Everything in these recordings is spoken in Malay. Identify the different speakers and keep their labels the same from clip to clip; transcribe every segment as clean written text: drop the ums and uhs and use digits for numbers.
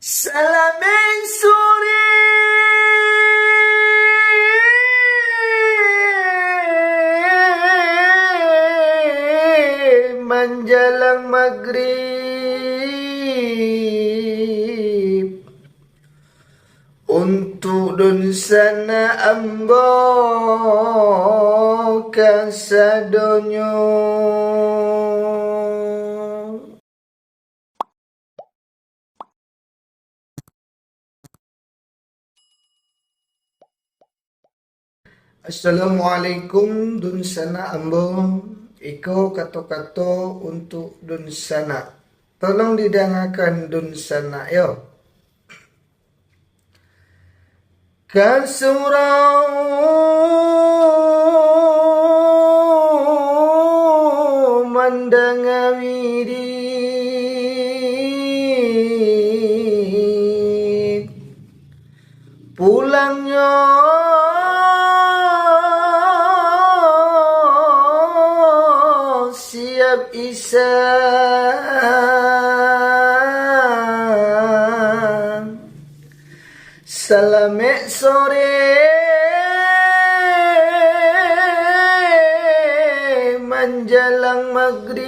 Speaker 1: Salamin suri menjelang maghrib untuk dun sana ambo kasadonyo. Assalamualaikum dun sana ambo. Iko kato-kato untuk dun sana. Tolong didengarkan dun sana yo. Kan surau mendengar wirid pulangnya siap isan salamek sore menjelang maghrib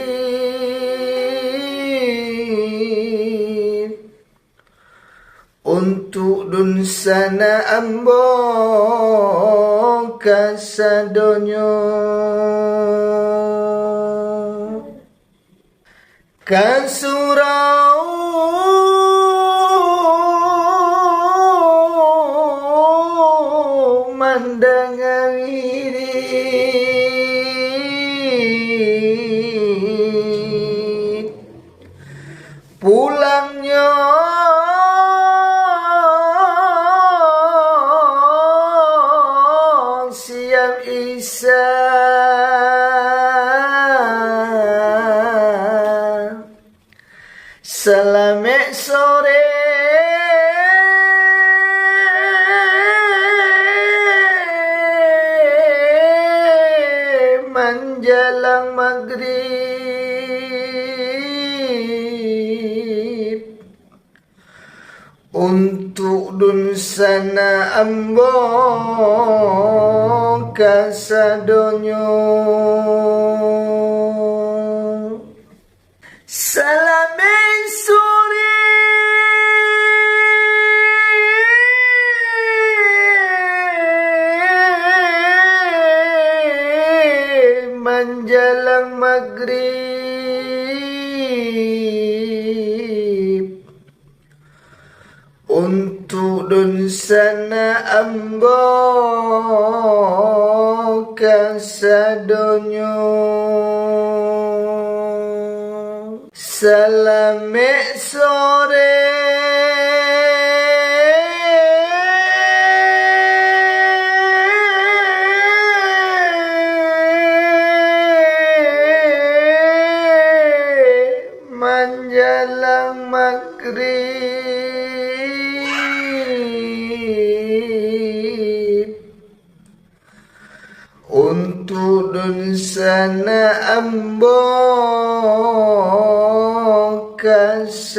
Speaker 1: untuk dun sana ambo kasadonyo. Kan surau mendengar wirid pulangnya siap isan salamek sore menjelang maghrib untuk dun sana ambo kasadonyo. Salamin suri menjelang maghrib untuk dun sana ambo kasadonyo. Salamek sore menjelang maghrib untuk dun sana ambo kasadonyo.